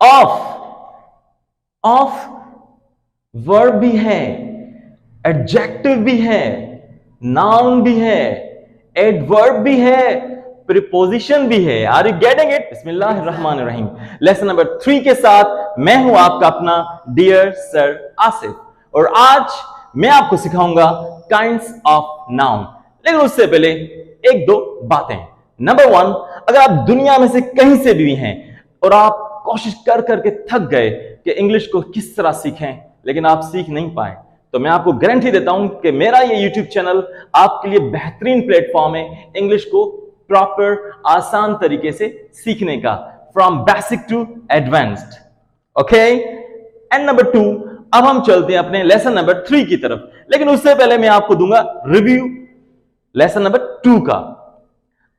Of, off verb भी है, adjective भी है, नाउन भी है, एडवर्ब भी है, प्रीपोजिशन भी है। Are you getting it? बिस्मिल्लाहिर्रहमानिर्रहीम। लेसन नंबर 3 के साथ मैं हूं आपका अपना डियर सर आसिफ, और आज मैं आपको सिखाऊंगा काइंड्स ऑफ नाउन। लेकिन उससे पहले एक दो बातें। नंबर 1, अगर आप दुनिया में से कहीं से भी हैं और आप कोशिश कर करके थक गए कि इंग्लिश को किस तरह सीखें, लेकिन आप सीख नहीं पाए, तो मैं आपको गारंटी देता हूं कि मेरा ये YouTube चैनल आपके लिए बेहतरीन प्लेटफॉर्म है इंग्लिश को प्रॉपर आसान तरीके से सीखने का, from basic to advanced. Okay, and number 2, अब हम चलते हैं अपने लेसन नंबर 3 की तरफ। लेकिन उससे पहले मैं आपको दूंगा रिव्यू लेसन नंबर 2 का।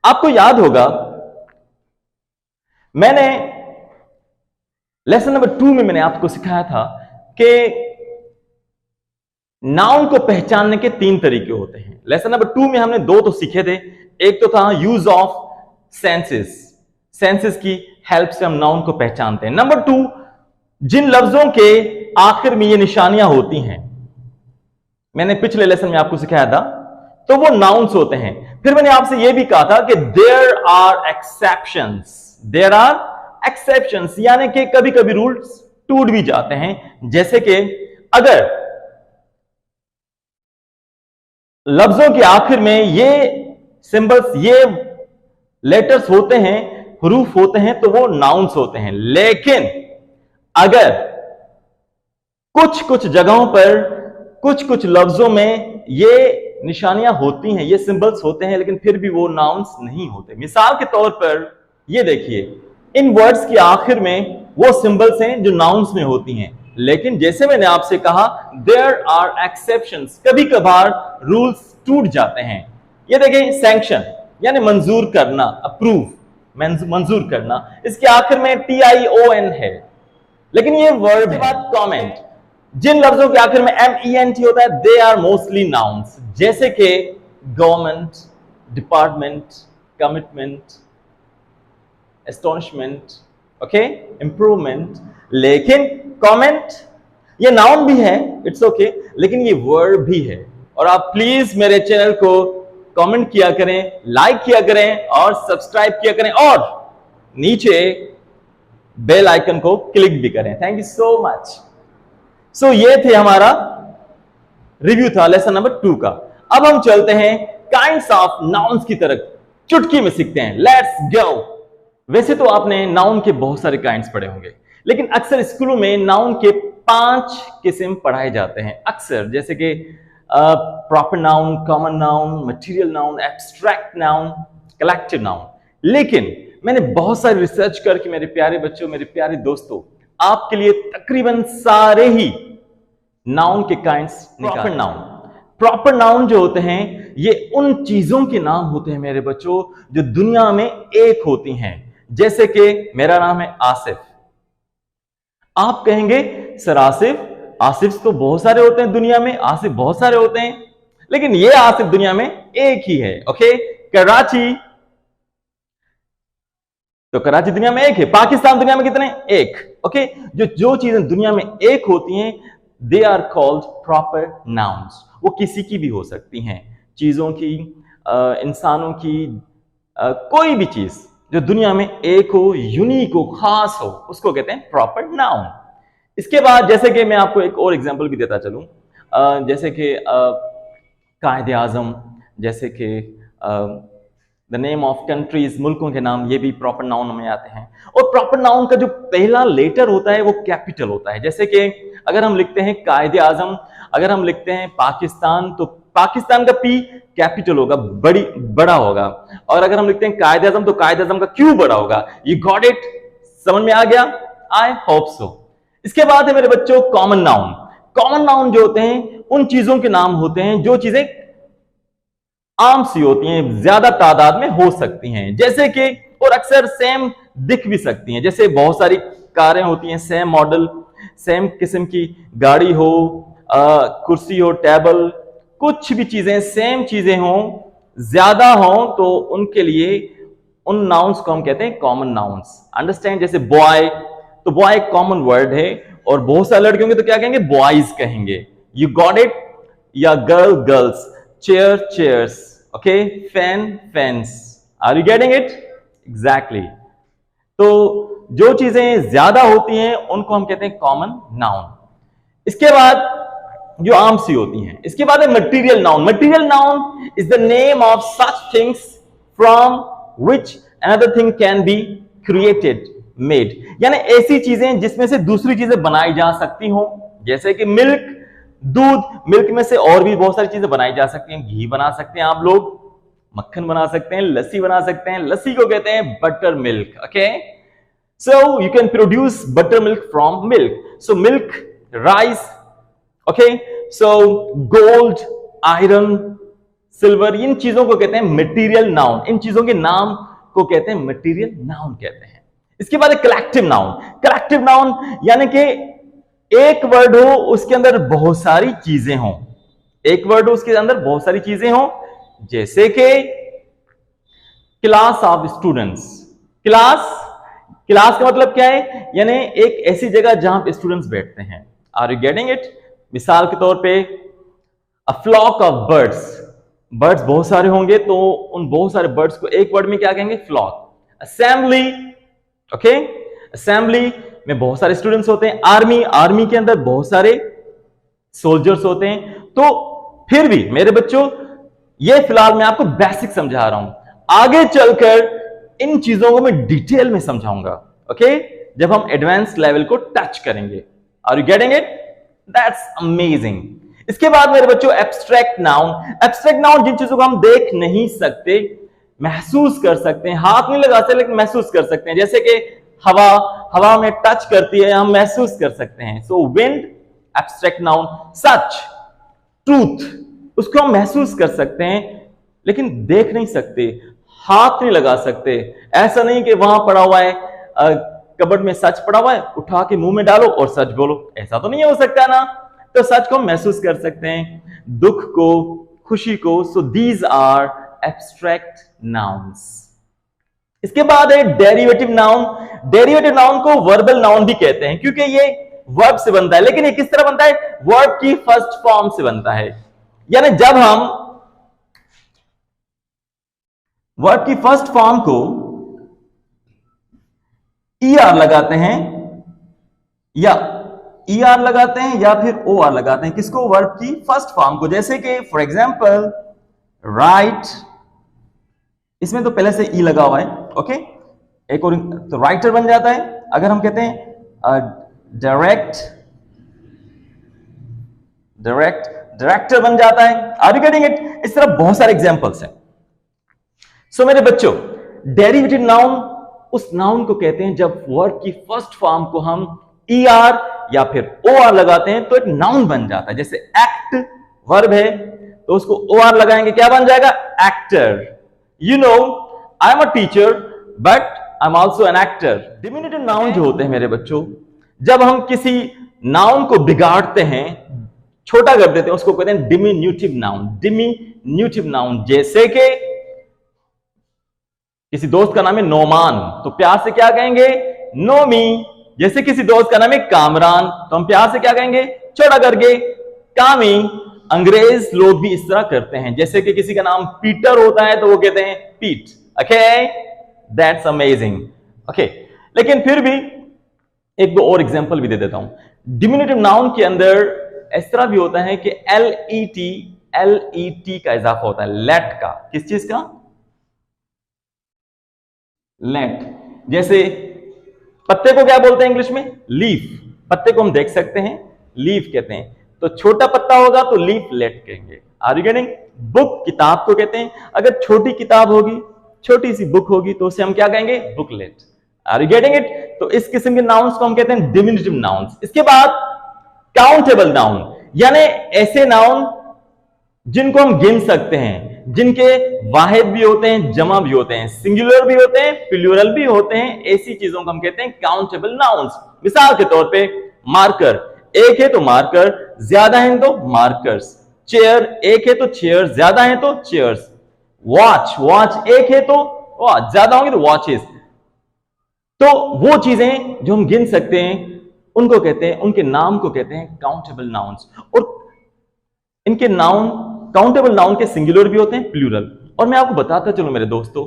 आपको याद होगा मैंने लेसन नंबर 2 में मैंने आपको सिखाया था कि नाउन को पहचानने के 3 तरीके होते हैं। लेसन नंबर 2 में हमने 2 तो सीखे थे। एक तो था यूज ऑफ सेंसेस, सेंसेस की हेल्प से हम नाउन को पहचानते हैं। नंबर 2, जिन लफ्जों के आखिर में ये निशानियां होती हैं, मैंने पिछले लेसन में आपको सिखाया था, तो वो नाउन्स होते हैं। फिर मैंने आपसे यह भी कहा था कि there are exceptions, there are exceptions, यानी कि कभी कभी रूल्स टूट भी जाते हैं। जैसे कि अगर लफ्जों के आखिर में ये सिंबल्स, ये लेटर्स होते हैं, हरूफ होते हैं, तो वो नाउन्स होते हैं। लेकिन अगर कुछ कुछ जगहों पर, कुछ कुछ लफ्जों में ये निशानियां होती हैं, ये सिंबल्स होते हैं, लेकिन फिर भी वो नाउन्स नहीं होते। मिसाल के तौर पर ये देखिए, इन वर्ड्स के आखिर में वो सिंबल्स हैं जो नाउन्स में होती हैं, लेकिन जैसे मैंने आपसे कहा देयर आर एक्सेप्शंस, कभी कभार रूल्स टूट जाते हैं। ये देखिए, सैंक्शन यानी मंजूर करना, अप्रूव, मंजूर करना, इसके आखिर में TION है, लेकिन ये वर्ब है। कमेंट, जिन लफ्जों के आखिर में MENT होता है, दे आर मोस्टली नाउन्स, जैसे कि government, department, commitment, astonishment, okay, improvement. लेकिन कमेंट ये नाउन भी है, इट्स ओके, लेकिन ये वर्ब भी है। और आप प्लीज मेरे चैनल को कमेंट किया करें, लाइक किया करें और सब्सक्राइब किया करें, और नीचे बेल आइकन को क्लिक भी करें। Thank you so much. So ये थे हमारा रिव्यू था लेसन नंबर 2 का। अब हम चलते हैं काइंड्स ऑफ नाउन्स की तरफ, चुटकी में सीखते हैं। Let's go. वैसे तो आपने नाउन के बहुत सारे काइंड्स पढ़े होंगे, लेकिन अक्सर स्कूलों में नाउन के 5 किस्म पढ़ाए जाते हैं अक्सर, जैसे कि proper noun, common noun, material noun, abstract noun, collective noun. लेकिन मैंने बहुत सारी रिसर्च करके मेरे प्यारे बच्चों, मेरे प्यारे दोस्तों, आपके लिए तकरीबन सारे ही नाउन के काइंड्स निकाले। प्रॉपर नाउन जो होते हैं, ये उन चीजों के नाम होते हैं मेरे बच्चों जो दुनिया में एक होती हैं। जैसे कि मेरा नाम है आसिफ, आप कहेंगे सर आसिफ, आसिफ तो बहुत सारे होते हैं दुनिया में, आसिफ बहुत सारे होते हैं, लेकिन ये आसिफ दुनिया में एक ही है। ओके, कराची, तो कराची दुनिया में एक है। पाकिस्तान दुनिया में कितने? एक। ओके, जो चीजें दुनिया में एक होती हैं, they are called proper nouns. वो किसी की भी हो सकती हैं, चीजों की, इंसानों की, कोई भी चीज जो दुनिया में एक हो, यूनिक हो, खास हो, उसको कहते हैं प्रॉपर नाउन। इसके बाद जैसे कि मैं आपको एक और एग्जांपल भी देता चलूं, जैसे कि कायदे आजम, जैसे कि द नेम ऑफ कंट्रीज, मुल्कों के नाम, ये भी प्रॉपर नाउन में आते हैं। और प्रॉपर नाउन का जो पहला लेटर होता है वो कैपिटल होता है। जैसे कि अगर हम लिखते हैं कायदे आजम, अगर हम लिखते हैं पाकिस्तान, तो पाकिस्तान का P कैपिटल होगा, बड़ा होगा। और अगर हम लिखते हैं कायदे आजम, तो कायदे आजम का Q बड़ा होगा। You got it? समझ में आ गया? आई होप सो। इसके बाद है मेरे बच्चों कॉमन नाउन। कॉमन नाउन जो होते हैं, उन चीजों के नाम होते हैं जो चीजें आम सी होती हैं, ज्यादा तादाद में हो सकती हैं, जैसे कि, और अक्सर सेम दिख भी सकती हैं। जैसे बहुत सारी कारें होती हैं, सेम मॉडल, सेम किस्म की गाड़ी हो, कुर्सी हो, टेबल, कुछ भी चीजें सेम चीजें हों, ज्यादा हों, तो उनके लिए उन नाउन्स को हम कहते हैं कॉमन नाउन्स। अंडरस्टैंड? जैसे बॉय, तो बॉय एक कॉमन वर्ड है, और बहुत सारे लड़के होंगे तो क्या कहेंगे, बॉयज कहेंगे। You got it? या girl girls, chair chairs, okay, fan fans. Are you getting it? Exactly. तो जो चीजें ज्यादा होती हैं उनको हम कहते हैं कॉमन नाउन। इसके बाद जो आम सी होती हैं, इसके बाद है material noun. Material noun is the name of such things from which another thing can be created, made, यानी ऐसी चीजें जिसमें से दूसरी चीजें बनाई जा सकती हो, जैसे कि मिल्क, दूध, मिल्क में से और भी बहुत सारी चीजें बनाई जा सकती हैं। घी बना सकते हैं आप लोग, मक्खन बना सकते हैं, लस्सी बना सकते हैं, लस्सी को कहते हैं butter milk, okay. So you can produce butter milk from milk. So milk, rice, okay, so gold, iron, silver, इन चीजों को कहते हैं मटेरियल नाउन। इन चीजों के नाम को कहते हैं मटेरियल नाउन कहते हैं। इसके बाद कलेक्टिव नाउन। कलेक्टिव नाउन यानी कि एक वर्ड हो, उसके अंदर बहुत सारी चीजें हों। एक वर्ड हो, उसके अंदर बहुत सारी चीजें हों, जैसे कि class of students. Class, class का मतलब क्या है, यानी एक ऐसी जगह जहां पे स्टूडेंट्स बैठते हैं। Are you getting it? मिसाल के तौर पे a flock of birds, birds बहुत सारे होंगे तो उन बहुत सारे बर्ड्स को एक वर्ड में क्या कहेंगे, फ्लॉक। असेंबली, ओके, असेंबली में बहुत सारे स्टूडेंट्स होते हैं। आर्मी, आर्मी के अंदर बहुत सारे सोल्जर्स होते हैं। तो फिर भी मेरे बच्चों, ये फिलहाल मैं आपको बेसिक समझा रहा हूं, आगे चलकर इन चीजों को मैं डिटेल में समझाऊंगा, ओके, जब हम एडवांस लेवल को टच करेंगे। Are you getting it? That's amazing. इसके बाद मेरे बच्चों एब्स्ट्रैक्ट नाउन। एब्स्ट्रैक्ट नाउन जिन चीजों को हम देख नहीं सकते, महसूस कर सकते हैं, हाथ नहीं लगा सकते लेकिन महसूस कर सकते हैं, जैसे कि हवा, हवा में टच करती है, हम महसूस कर सकते हैं। सो विंड, एब्स्ट्रैक्ट नाउन। सच, ट्रूथ, उसको हम महसूस कर सकते हैं लेकिन देख नहीं सकते, हाथ नहीं लगा सकते। ऐसा नहीं कि वहां पड़ा हुआ है, कबर्ड में सच पड़ा हुआ है, उठा के मुंह में डालो और सच बोलो, ऐसा तो नहीं हो सकता ना। तो सच को हम महसूस कर सकते हैं, दुख को, खुशी को। So these are abstract nouns. इसके बाद है डेरिवेटिव नाउन। डेरिवेटिव नाउन को वर्बल नाउन भी कहते हैं क्योंकि ये वर्ब से बनता है, लेकिन ये किस तरह बनता है, वर्ब की फर्स्ट फॉर्म से बनता है। यानी जब हम वर्ब की फर्स्ट फॉर्म को ER लगाते हैं, या ER लगाते हैं या फिर OR लगाते हैं, किसको, वर्ब की फर्स्ट फॉर्म को। जैसे कि फॉर एग्जाम्पल राइट, इसमें तो पहले से E लगा हुआ है, ओके, एक और तो राइटर बन जाता है। अगर हम कहते हैं डायरेक्ट, डायरेक्ट, डायरेक्टर बन जाता है। Are you getting it? इस तरह बहुत सारे एग्जांपल्स हैं। सो मेरे बच्चों, डेरिवेटिव नाउन उस नाउन को कहते हैं जब वर्ड की फर्स्ट फॉर्म को हम ER या फिर OR लगाते हैं तो एक नाउन बन जाता है। जैसे एक्ट वर्ब है तो उसको OR लगाएंगे, क्या बन जाएगा, actor. You know, I am a teacher, but I'm also an actor. Diminutive noun जो होते हैं मेरे बच्चों, जब हम किसी नाउन को बिगाड़ते हैं, छोटा कर देते हैं, उसको कहते हैं डिमिन्यूटिव नाउन। डिमिन्यूटिव नाउन, जैसे कि किसी दोस्त का नाम है नोमान तो प्यार से क्या कहेंगे, नोमी। जैसे किसी दोस्त का नाम है कामरान तो हम प्यार से क्या कहेंगे, छोटा करके कामी। अंग्रेज लोग भी इस तरह करते हैं, जैसे कि किसी का नाम पीटर होता है तो वो कहते हैं पीट, ओके, दैट्स अमेजिंग, ओके। लेकिन फिर भी एक दो और एग्जांपल भी दे देता हूं। डिमिनुटिव नाउन के अंदर इस तरह भी होता है कि LET का इजाफा होता है, लेट का। किस चीज का, लेट। जैसे पत्ते को क्या बोलते हैं इंग्लिश में, लीफ। पत्ते को हम देख सकते हैं, लीफ कहते हैं। तो छोटा पत्ता होगा तो लीफ लेट कहेंगे। Are you getting? बुक, किताब को कहते हैं। अगर छोटी किताब होगी, छोटी सी बुक होगी तो उसे हम क्या कहेंगे, booklet. Are you getting it? तो इस किस्म के नाउन्स को हम कहते हैं डिमिनुटिव नाउन्स। इसके बाद काउंटेबल नाउन, यानी ऐसे नाउन जिनको हम गिन सकते हैं, जिनके वाहिद भी होते हैं, जमा भी होते हैं, सिंगुलर भी होते हैं, प्लूरल भी होते हैं। ऐसी चीजों को हम कहते हैं काउंटेबल नाउन्स। मिसाल के तौर पे मार्कर, एक है तो मार्कर, ज्यादा है तो मार्कर्स। चेयर, एक है तो चेयर, ज्यादा है तो चेयर्स। वॉच, वॉच एक है तो वॉच, ज्यादा होंगे तो वॉचेस। तो वो चीजें जो हम गिन सकते हैं उनको कहते हैं, उनके नाम को कहते हैं काउंटेबल नाउन्स। और इनके नाउन, काउंटेबल नाउन के सिंगुलर भी होते हैं, प्लूरल। और मैं आपको बताता चलूं मेरे दोस्तों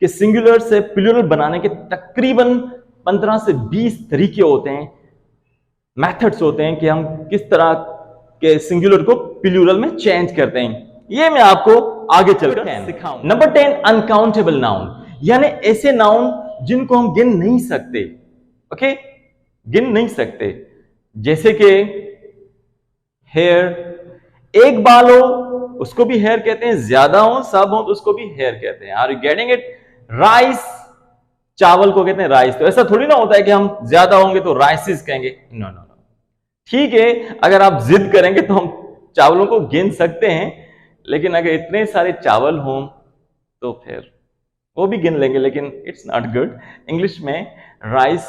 कि सिंगुलर से प्लूरल बनाने के तकरीबन 15 से 20 तरीके होते हैं, मेथड्स होते हैं कि हम किस तरह के सिंगुलर को प्लूरल में चेंज करते हैं। ये मैं आपको आगे चलकर सिखाऊं। नंबर 10, अनकाउंटेबल नाउन, यानी ऐसे नाउन जिनको हम गिन नहीं सकते। ओके, गिन नहीं सकते। जैसे कि हेयर, एक बाल हो उसको भी हेयर कहते हैं, ज्यादा हो, सब हो तो उसको भी हेयर कहते हैं। Are you getting it? Rice, चावल को कहते हैं राइस। तो ऐसा थोड़ी ना होता है कि हम ज्यादा होंगे तो राइसिस कहेंगे, नो नो नो। ठीक है, अगर आप जिद करेंगे तो हम चावलों को गिन सकते हैं, लेकिन अगर इतने सारे चावल हों तो फिर वो भी गिन लेंगे, लेकिन इट्स नॉट गुड। इंग्लिश में राइस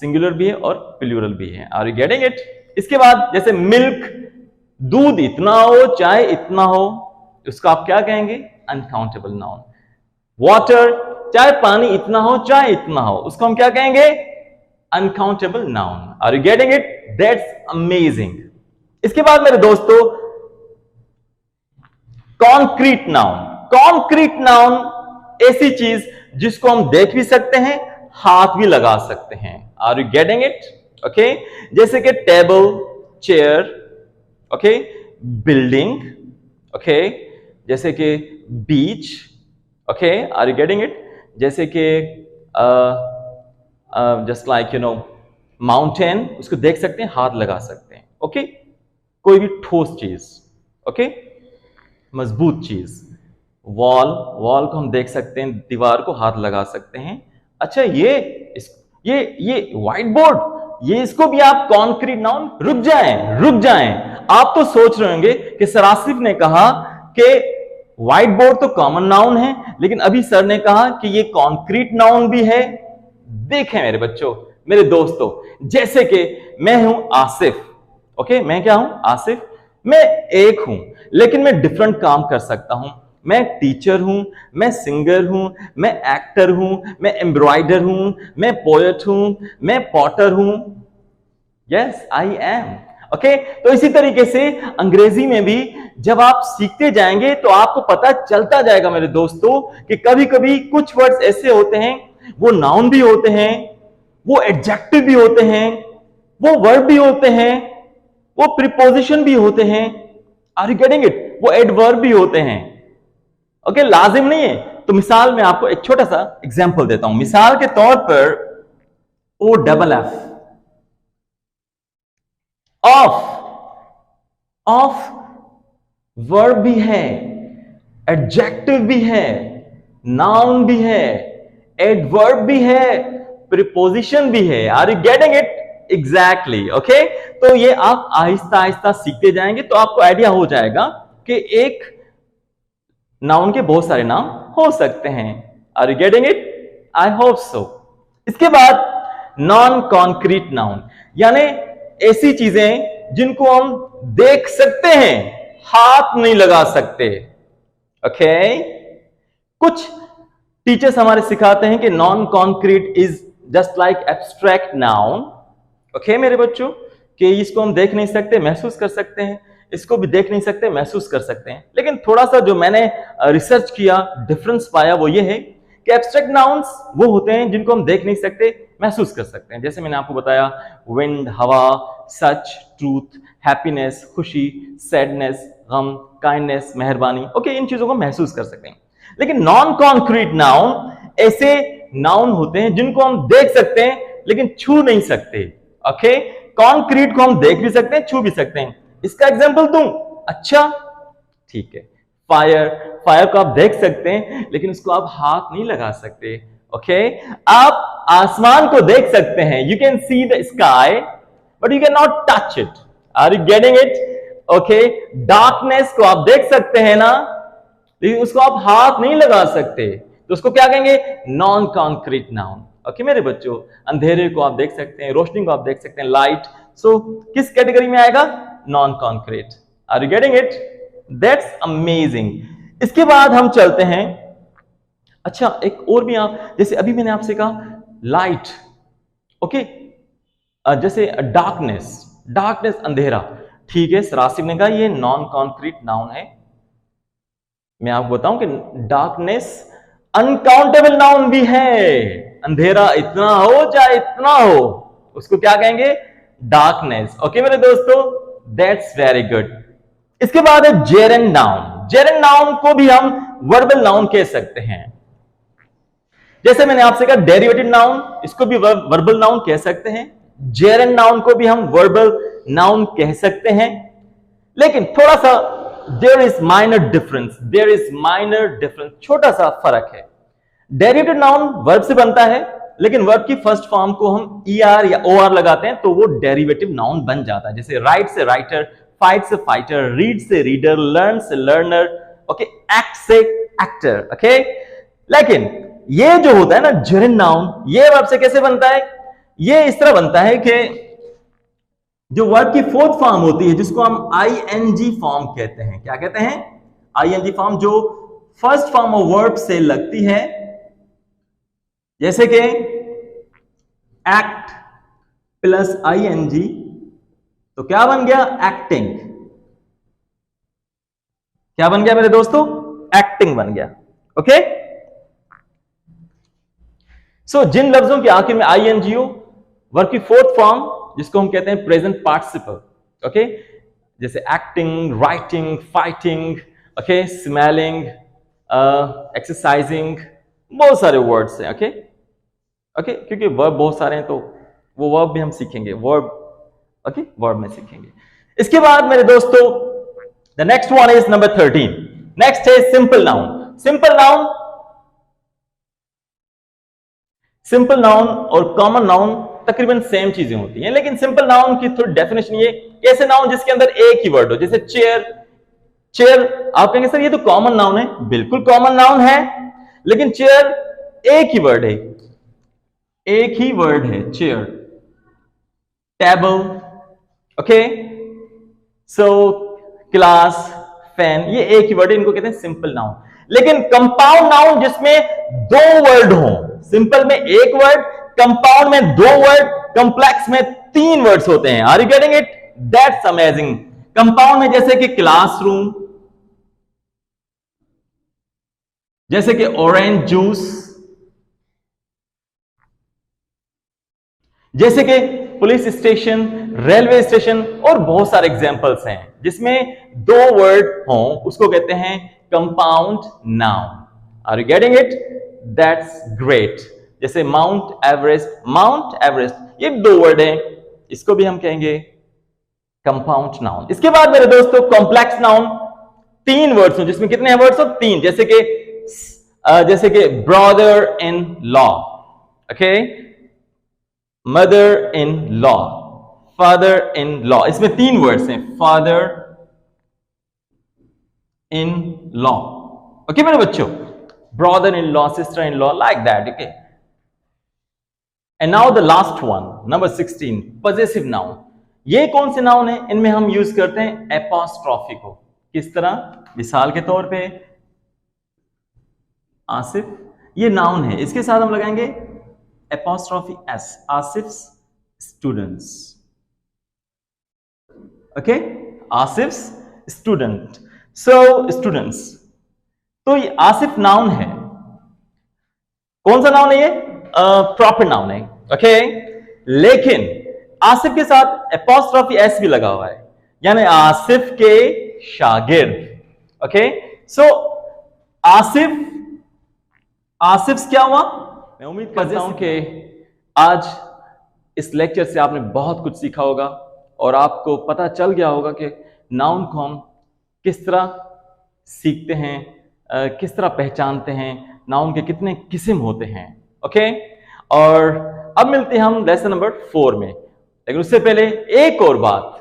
सिंगुलर भी है और प्लूरल भी है। Are you getting it? इसके बाद जैसे मिल्क, दूध इतना हो, चाय इतना हो, उसको आप क्या कहेंगे? Uncountable noun. वाटर, चाहे पानी इतना हो, चाहे इतना हो, उसको हम क्या कहेंगे? Uncountable noun. Are you getting it? That's amazing. इसके बाद मेरे दोस्तों, कॉन्क्रीट नाउन। कॉन्क्रीट नाउन ऐसी चीज जिसको हम देख भी सकते हैं, हाथ भी लगा सकते हैं। Are you getting it? Okay, जैसे कि table, chair, okay, building, okay, जैसे कि beach, okay, are you getting it? जैसे कि just like you know mountain, उसको देख सकते हैं, हाथ लगा सकते हैं। ओके, कोई भी ठोस चीज, ओके, मजबूत चीज, वॉल, वॉल को हम देख सकते हैं, दीवार को हाथ लगा सकते हैं। अच्छा, ये व्हाइट बोर्ड, ये इसको भी आप कॉन्क्रीट नाउन। रुक जाएं, रुक जाएं, आप तो सोच रहे होंगे कि सर आसिफ ने कहा कि व्हाइट बोर्ड तो कॉमन नाउन है, लेकिन अभी सर ने कहा कि ये कॉन्क्रीट नाउन भी है। देखें मेरे बच्चों, मेरे दोस्तों, जैसे कि मैं हूं आसिफ, ओके, मैं क्या हूं? आसिफ। मैं एक हूं, लेकिन मैं डिफरेंट काम कर सकता हूं। मैं टीचर हूं, मैं सिंगर हूं, मैं एक्टर हूं, मैं एम्ब्रॉयडर हूं, मैं पोएट हूं, मैं पॉटर हूं। Yes, I am. ओके, तो इसी तरीके से अंग्रेजी में भी जब आप सीखते जाएंगे तो आपको पता चलता जाएगा मेरे दोस्तों कि कभी कभी कुछ वर्ड्स ऐसे होते हैं, वो नाउन भी होते हैं, वो एडजेक्टिव भी होते हैं, वो वर्ब भी होते हैं, वो प्रीपोजिशन भी होते हैं। Are you getting it? वो एडवर्ब भी होते हैं। ओके, लाजिम नहीं है। तो मिसाल में आपको एक छोटा सा एग्जांपल देता हूं। मिसाल के तौर पर O double F, off, off verb भी है, एडजेक्टिव भी है, नाउन भी है, एडवर्ब भी है, प्रीपोजिशन भी है। Are you getting it? Exactly. Okay, तो ये आप आहिस्ता आहिस्ता सीखते जाएंगे तो आपको आइडिया हो जाएगा कि एक नाउन के बहुत सारे नाम हो सकते हैं। Are you getting it? I hope so. इसके बाद नॉन कॉन्क्रीट नाउन, यानी ऐसी चीजें जिनको हम देख सकते हैं, हाथ नहीं लगा सकते। ओके, कुछ टीचर्स हमारे सिखाते हैं कि non concrete is just like abstract noun. Okay मेरे बच्चों, कि इसको हम देख नहीं सकते, महसूस कर सकते हैं, इसको भी देख नहीं सकते, महसूस कर सकते हैं। लेकिन थोड़ा सा जो मैंने रिसर्च किया, डिफरेंस पाया, वो ये है कि एब्स्ट्रैक्ट नाउन्स वो होते हैं जिनको हम देख नहीं सकते, महसूस कर सकते हैं। जैसे मैंने आपको बताया, विंड, हवा, सच, ट्रूथ, हैप्पीनेस, खुशी, सैडनेस, गम, काइंडनेस, मेहरबानी। ओके, इन चीजों को महसूस कर सकते हैं। लेकिन नॉन कॉन्क्रीट नाउन ऐसे नाउन होते हैं जिनको हम देख सकते हैं लेकिन छू नहीं सकते। ओके, कॉन्क्रीट को हम देख भी सकते हैं, छू भी सकते हैं। इसका एग्जांपल दूं? अच्छा ठीक है, फायर, फायर को आप देख सकते हैं लेकिन उसको आप हाथ नहीं लगा सकते। ओके, आप आसमान को देख सकते हैं, you can see the sky but you can not touch it. Are you getting it? Okay, darkness को आप देख सकते हैं ना, लेकिन उसको आप हाथ नहीं लगा सकते, तो उसको क्या कहेंगे? Non concrete noun. ओके मेरे बच्चों, अंधेरे को आप देख सकते हैं, रोशनी को आप देख सकते हैं, लाइट, सो किस कैटेगरी में आएगा? Non concrete. Are you getting it? That's amazing. इसके बाद हम चलते हैं, अच्छा एक और भी, आप जैसे अभी मैंने आपसे कहा लाइट, ओके, जैसे डार्कनेस, डार्कनेस अंधेरा, ठीक है। राशिद ने कहा ये नॉन कॉन्क्रीट नाउन है। मैं आपको बताऊं कि डार्कनेस अनकाउंटेबल नाउन भी है। अंधेरा इतना हो चाहे इतना हो, उसको क्या कहेंगे? डार्कनेस। ओके मेरे दोस्तों, दैट्स वेरी गुड। इसके बाद है जेरेंड नाउन। जेरेंड नाउन को भी हम वर्बल नाउन कह सकते हैं। जैसे मैंने आपसे कहा डेरिवेटिव नाउन, इसको भी वर्बल नाउन कह सकते हैं। जेरेंड नाउन को भी हम वर्बल नाउन कह सकते हैं, लेकिन थोड़ा सा there is minor difference, there is minor difference, छोटा सा फर्क है। डेरिवेटिव नाउन वर्ब से बनता है, लेकिन वर्ब की फर्स्ट फॉर्म को हम ER या OR लगाते हैं तो वो डेरिवेटिव नाउन बन जाता है। जैसे राइट से राइटर, फाइट से फाइटर, रीड से रीडर, लर्न से लर्नर, ओके, एक्ट से एक्टर, ओके। लेकिन ये जो होता है ना जेरेंड नाउन, ये वर्ब से कैसे बनता है? ये इस तरह बनता है कि जो वर्ब की फोर्थ फॉर्म होती है, जिसको हम ING फॉर्म कहते हैं। क्या कहते हैं? ING फॉर्म, जो फर्स्ट फॉर्म ऑफ वर्ब से लगती है, जैसे कि एक्ट प्लस ING, तो क्या बन गया? एक्टिंग। क्या बन गया मेरे दोस्तों? एक्टिंग बन गया, ओके। सो जिन लफ्जों के आखिर में ING हो, वर्ब की फोर्थ फॉर्म, जिसको हम कहते हैं प्रेजेंट पार्टिसिपल, ओके, जैसे acting, writing, fighting, okay, smelling, exercising, बहुत सारे वर्ड्स हैं, ओके ओके, क्योंकि वर्ब बहुत सारे हैं तो वो वर्ब भी हम सीखेंगे, वर्ब, ओके, वर्ब में सीखेंगे। इसके बाद मेरे दोस्तों the next one is number 13। Next है simple noun. Simple noun, simple noun और कॉमन नाउन तकरीबन सेम चीजें होती हैं, लेकिन सिंपल नाउन की थोड़ी डेफिनेशन ये, ऐसे नाउन जिसके अंदर एक ही वर्ड हो, जैसे चेयर। चेयर आप कहेंगे सर ये तो कॉमन नाउन है, बिल्कुल कॉमन नाउन है, लेकिन चेयर एक ही वर्ड है, एक ही वर्ड है chair. Table, okay, so class, fan, ये एक ही वर्ड है, इनको कहते हैं सिंपल नाउन। लेकिन कंपाउंड नाउन जिसमें दो वर्ड हो, सिंपल में एक वर्ड, कंपाउंड में दो वर्ड, कॉम्प्लेक्स में 3 वर्ड्स होते हैं। Are you getting it? That's amazing. Compound में जैसे कि क्लासरूम, जैसे कि ऑरेंज जूस, जैसे कि पुलिस स्टेशन, रेलवे स्टेशन, और बहुत सारे एग्जांपल्स हैं जिसमें 2 वर्ड हों, उसको कहते हैं compound noun. Are you getting it? That's great. जैसे माउंट एवरेस्ट, माउंट एवरेस्ट ये 2 वर्ड हैं, इसको भी हम कहेंगे कंपाउंड नाउन। इसके बाद मेरे दोस्तों कॉम्प्लेक्स नाउन, 3 वर्ड्स हो, जिसमें कितने वर्ड्स हो? 3। जैसे कि brother in law, okay, mother in law, father in law, इसमें 3 वर्ड्स हैं, फादर इन लॉ, ओके मेरे बच्चों, brother in law, sister in law, like that, okay. And now the last one, number 16, possessive noun. ये कौन से noun है? इनमें हम यूज करते हैं एपोस्ट्रोफी को। किस तरह? मिसाल के तौर पे आसिफ, ये नाउन है, इसके साथ हम लगाएंगे apostrophe S, Asif's students, okay, Asif's student, so students. तो ये आसिफ नाउन है, कौन सा नाउन है ये? प्रॉपर नाउन है, ओके, लेकिन आसिफ के साथ एपोस्ट्रोफी S भी लगा हुआ है, यानी आसिफ के शागिर्द, ओके। सो आसिफ क्या हुआ? मैं उम्मीद करता हूं कि आज इस लेक्चर से आपने बहुत कुछ सीखा होगा और आपको पता चल गया होगा कि नाउन को हम किस तरह सीखते हैं, किस तरह पहचानते हैं, नाउन के कितने किस्म होते हैं, ओके। और अब मिलते हैं हम लेसन नंबर 4 में, लेकिन उससे पहले एक और बात,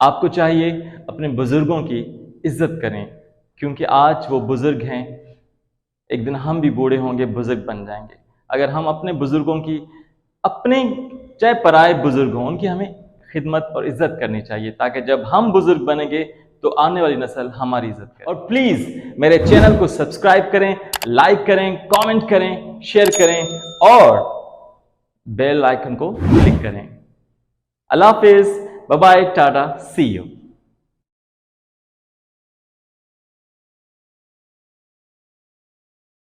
आपको चाहिए अपने बुजुर्गों की इज्जत करें, क्योंकि आज वो बुजुर्ग हैं, एक दिन हम भी बूढ़े होंगे, बुजुर्ग बन जाएंगे। अगर हम अपने बुजुर्गों की, अपने चाहे पराए बुजुर्ग हों, उनकी हमें खिदमत और इज्जत करनी चाहिए, ताकि जब हम बुजुर्ग बनेंगे तो आने वाली नस्ल हमारी इज्जत करे। और प्लीज मेरे चैनल को सब्सक्राइब करें, लाइक करें, कमेंट करें, शेयर करें और बेल आइकन को क्लिक करें। अल्लाह हाफिज, bye bye, tata, see you.